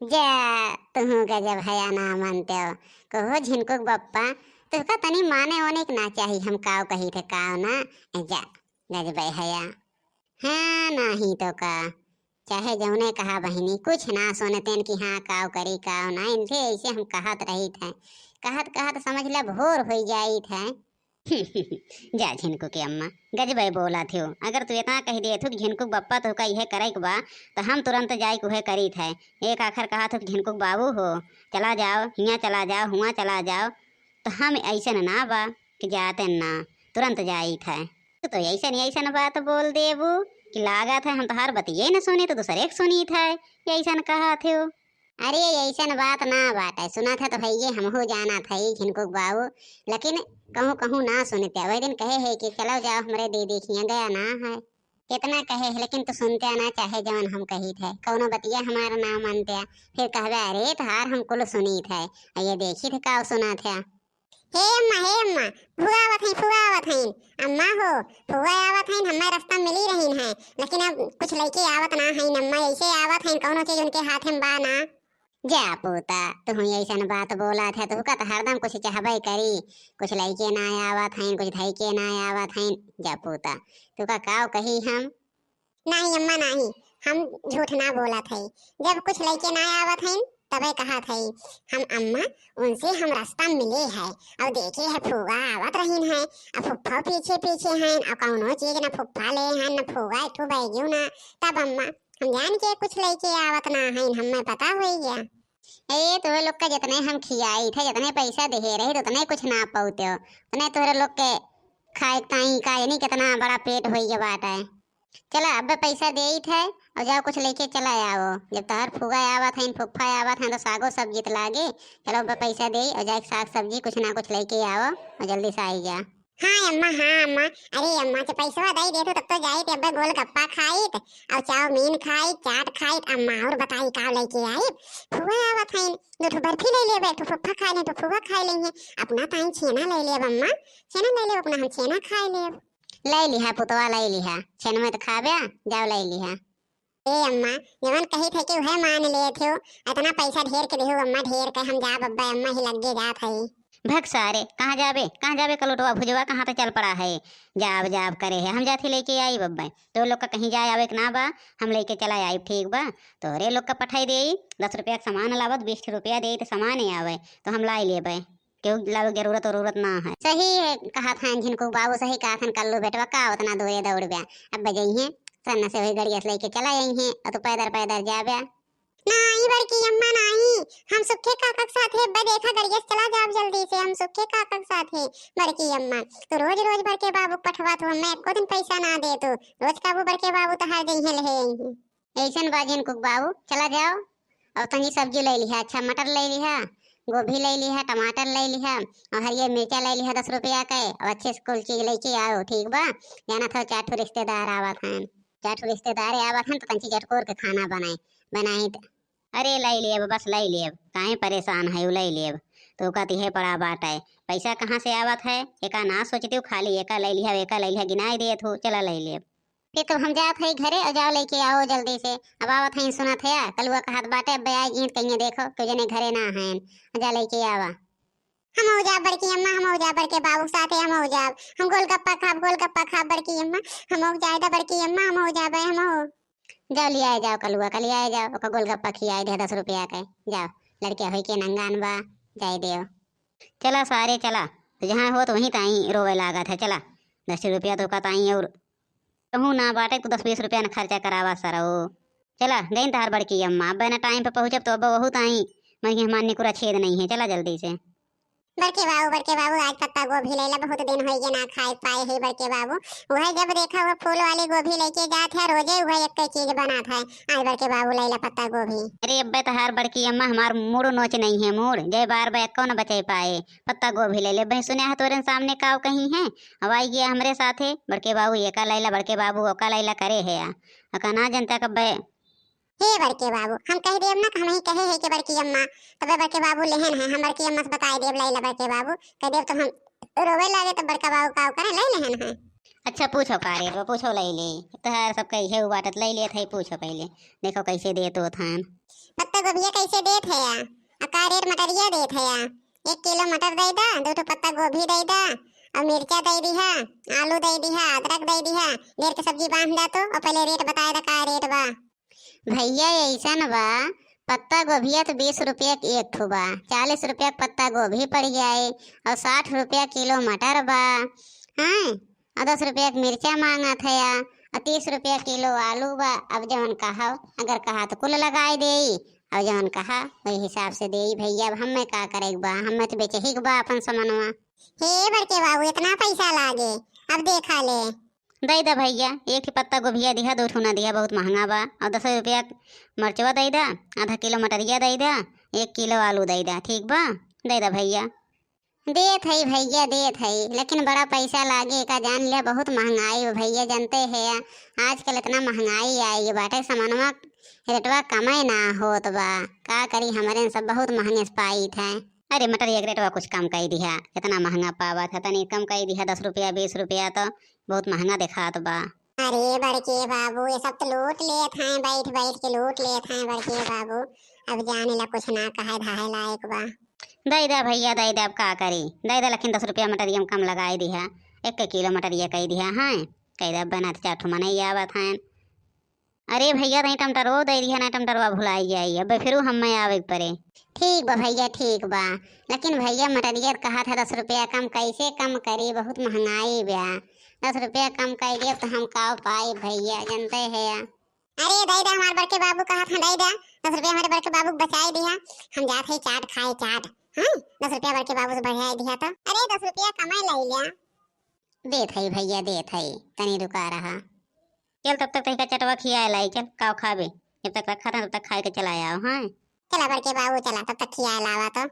जा तुहू गजब हया ना मानते हो। कहो झिनकुक बप्पा तुहका तनी माने ओने के ना चाहिए हम काव कही थे काव ना। जा गजब हया। हाँ नहीं तो का चाहे जौने कहा बहिनी कुछ ना सोने तेन की हाँ काव करी काव ना इनसे ऐसे हम कहत रही थे कहत कहत समझ ले भोर हो जाई थे। जा झिनकुक की अम्मा गजब बोला थियो। अगर तू इतना कह दिए थु झिनकुक बप्पा तो का यह करे के बा तो हम तुरंत जाई कुहे करी थे। एक आखिर कहा था झिनकुक बाबू हो चला जाओ हिया चला जाओ हुआ चला जाओ तो हम ऐसे ना बा कि जाते ना तुरंत जाई थे। तो ऐसा बात बोल देबू कि लागत है हम तो हर बतिये न सुनी तो दूसरे एक सुनी थे ऐसा कहा थे। अरे ऐसा बात ना बात है सुना था तो भैया हमहू जाना था झिनकुक बाबू लेकिन कहूँ कहूँ ना सुनते वही दिन कहे है कि चलो जाओ हमारे दीदी खिया गया ना है कितना कहे है लेकिन तू सुनते ना चाहे जवन हम कही थे कौनो बतिया हमारा ना मानते फिर कहवे अरे तार हम कुल सुनी थे ये देखी थे का सुना थे। हे अम्मा फुआ आवत हैं अम्मा हो फुआ आवत हैं हमें रास्ता मिली रही है लेकिन अब कुछ लड़के आवत ना हैं अम्मा ऐसे आवत हैं कौनो चीज उनके हाथ में बा ना। जा पूता तू ऐसा बात बोला था तू का तो हरदम कुछ चाहबे करी कुछ लड़के ना आवत हैं कुछ धैके ना आवत हैं। जा पूता तू का काव कही हम नहीं अम्मा नहीं हम झूठ ना बोला थे जब कुछ लड़के ना आवत हैं तबे कहा थे हम अम्मा उनसे हम रास्ता मिले है और देखे है फुआ आवत रही है अब फुफ्फा पीछे पीछे हैं और कौनो चीज न फुफ्फा ले हैं न फुआ एक बैगू ना तब अम्मा हम जान के कुछ लड़के आवत ना हैं हमें पता हो गया। ए तोरे लोग का जितने हम खियाई थे जितने पैसा दे रहे थे उतने कुछ ना पाते हो उतने तोरे लोग के खाए ताई का नहीं कितना बड़ा पेट हो गया बात है। चला अब पैसा दे ही थे और जाओ कुछ लेके चला आओ जब तहर फुगा आवत है फुफ्फा आवत है तो सागो सब्जी तो लागे चलो अब पैसा दे और जाए साग सब्जी कुछ ना कुछ लेके आओ और जल्दी से आई जा। हाँ अम्मा अरे अम्मा के पैसा दे दे तब तो जाई तब गोलगप्पा खाई और चाउमीन खाई चाट खाई अम्मा और बताई का लेके आई फुआ आवत है दो ठो बर्फी ले ले तो फुफ्फा खा ले तो फुआ खा लेंगे अपना ताई छेना ले ले अम्मा छेना ले ले अपना हम छेना खा ले ले लिहा पुतवा ले लिहा छेन में तो खाबे जाओ ले लिहा। ए अम्मा जवन कही थे कि वह मान ले थे इतना पैसा ढेर के देहु अम्मा ढेर के हम जा बब्बा अम्मा ही लगे जात है। भग सारे कहाँ जाबे कलोटवा भुजवा कहाँ पे चल पड़ा है जाब करे है हम जाते लेके आई बब्बा तो लोग का कहीं जाए आवे ना बा हम लेके चला आई ठीक बा तोरे लोग का पठाई दे 10 रुपया का सामान लावत 20 रुपया दे तो सामान ही आवे तो हम लाई लेबे क्यों लावे जरूरत ना है। सही है कहा था झिनकुक बाबू सही कहा था कल्लू बेटवा का उतना दूरे दौड़ गया अब बजाई है सन्ना से वही गड़िया से लेके चला आई है और तो पैदल जाबे नहीं बड़की अम्मा नहीं हम सुखे काका के साथ है देखा गड़िया चला जाओ जल्दी से हम सुखे काका के साथ है बड़की अम्मा तो रोज बड़के बाबू पठवा तो मैं एको दिन पैसा ना दे तो रोज काबू बड़के बाबू तो हर दिन ले ऐसन बाजन कुक बाबू चला जाओ और तनी सब्जी ले लिहा अच्छा मटर ले लिहा गोभी ले लिहा टमाटर ले लिहा और हरियर मिर्चा ले लिहा 10 रुपया के और अच्छे से कुल चीज लेके आओ ठीक बा जाना था 4 रिश्तेदार आवत हैं 4 रिश्तेदार आवत हैं तो तंची चटकोर के खाना बनाई अरे लाई लेब बस लाई लेब काहे परेशान है लाई लेब तो कहती है बड़ा बात है पैसा कहाँ से आवत है एका ना सोचती हूँ खाली एका ले लिया गिनाई दे तो चला ले लेब फिर तो हम जात है घरे और जाओ लेके आओ जल्दी से अब आवत है सुना थे कलुआ का हाथ बाटे अब आई गीत कहीं देखो क्यों जने घरे ना है जा लेके आवा हम हो जा बड़की अम्मा हम हो जा बड़के बाबू साथे हम हो जा हम गोलगप्पा खा बड़की अम्मा हम हो जाए बड़की अम्मा हम हो जाबे हम हो जाओ लिया जाओ कलुआ का लिया जाओ ओका गोलगप्पा खियाई दे 10 रुपया के जाओ लड़के होई के नंगान बा जाए देओ चला सारे चला तो जहाँ हो तो वहीं ताई रोवे लागत है चला 10 रुपया तो का ताई और कहूँ ना बाटे तो 10-20 रुपया न खर्चा करावा सरो चला गई तार बड़की अम्मा अब ना टाइम पे पहुँचब तो अब बहुत आई मन हमारे निकुरा छेद नहीं है चला जल्दी से बड़के बाबू आज पत्ता गोभी लेला बहुत दिन हो गए ना खाए पाए है बड़के बाबू वह जब देखा वो फूल वाली गोभी लेके जात है रोजे वह एक चीज बनाता है आज बड़के बाबू लेला पत्ता गोभी अरे अब्बे तो हर बड़की अम्मा हमार मूड नोच नहीं है मूड जय बार बार कौन बचे पाए पत्ता गोभी ले भाई सुने तोरे सामने काव कहीं है अब आई गया हमारे साथे बड़के बाबू एका लैला बड़के बाबू ओका लैला करे है ना जनता कब हे बड़के बाबू हम कह देब ना हम ही कहे है कि बड़की अम्मा तबे बड़के बाबू लेहन है हम बड़की अम्मा से बताए देब लैला बड़के बाबू कह देब तो हम रोवे लागे तो बड़का बाबू का करे ले लेहन है अच्छा पूछो का रेट बा, पूछो ले ले। तोहार सब कैसे बाटत ले ले थे, पूछो पहले। देखो कैसे दे तो थान। पत्ता गोभी कैसे देत है या? का रेट मटरिया देत है या? 1 किलो मटर दे दा, 2 पत्ता गोभी दे दा, और मिर्चा दे दिहा, आलू दे दिहा, अदरक दे दिहा। ढेर के सब्जी बांध दा तो, और पहले रेट बताए दा का रेट बा। भैया ऐसा न बा, पत्ता गोभिया तो 20 रुपया के एक ठो बा, 40 रुपया पत्ता गोभी पड़ जाए, और 60 रुपया किलो मटर बा। हाँ, और 10 रुपया के मिर्चा मांगा था या, और 30 रुपया किलो आलू बा। अब जवन कहा, अगर कहा तो कुल लगाए दे, और जवन कहा वही हिसाब से दे भैया। अब हमें का करे बा, हमें तो बेचे ही बा अपन सामानवा। हे बड़के बाबू, इतना पैसा लागे? अब देखा ले। दे दा भैया, एक ही पत्ता गोभिया दिहा, 2 ठो ना दिहा, बहुत महंगा बा। और 10 रुपया मरचवा दे दा, आधा किलो मटरिया दे दा, 1 किलो आलू दे दा, ठीक बा? दे दा भैया। देत है भैया, देत है, लेकिन बड़ा पैसा लागे का जान लिया, बहुत महंगाई हो भैया, जानते हैं आजकल इतना महंगाई आई बाटे, सामानवा रेटवा कमे ना होत बा। का करी, हमारे सब बहुत महंगे पाई थे। अरे मटर एक रेटवा कुछ कम कर दिया, इतना महंगा पावा था, तनी कम कर दिया, 10 रुपया 20 रुपया तो बहुत महंगा दिखात बा। अरे बड़के बाबू, ये सब तो लूट लेत हैं, बैठ बैठ के लूट लेत हैं बड़के बाबू। अब जाने ला कुछ ना कहे धाहे लायक बा। दे दा भैया, दे दा, अब का करी, दे दा, लेकिन 10 रुपया मटरिया में कम लगाई दिहा, 1 किलो मटरिया कही दिहा। हाँ कही दा, बना 4 ठो मन आवत हैं। अरे भैया नहीं टमटरो दे दिहा, ना टमटरवा भुलाई जाई, अब फिर हम आवे परे। ठीक बा भैया, ठीक बा, लेकिन भैया मटरिया कहा था 10 रुपया कम, कैसे कम करी, बहुत महंगाई बा। 10 रुपया कम कर दिया तो हम का पाए भैया, जानते हैं। अरे दे दा, हमारे बड़के बाबू कहा था दे दा, 10 रुपया हमारे बड़के बाबू को बचाई दिया, हम जाते हैं चाट खाए चाट। हाँ 10 रुपया बड़के बाबू से बढ़ाई दिया तो, अरे 10 रुपया कमाई ले लिया। देत है भैया, देत है, तनी रुका रहा। चल तब तक तनिका चटवा खिया लाई, चल काव खाबे, जब तक रखा था तब तक खाए के चला आओ। हाँ चला बड़के बाबू, चला तब तक खिया लावा तो।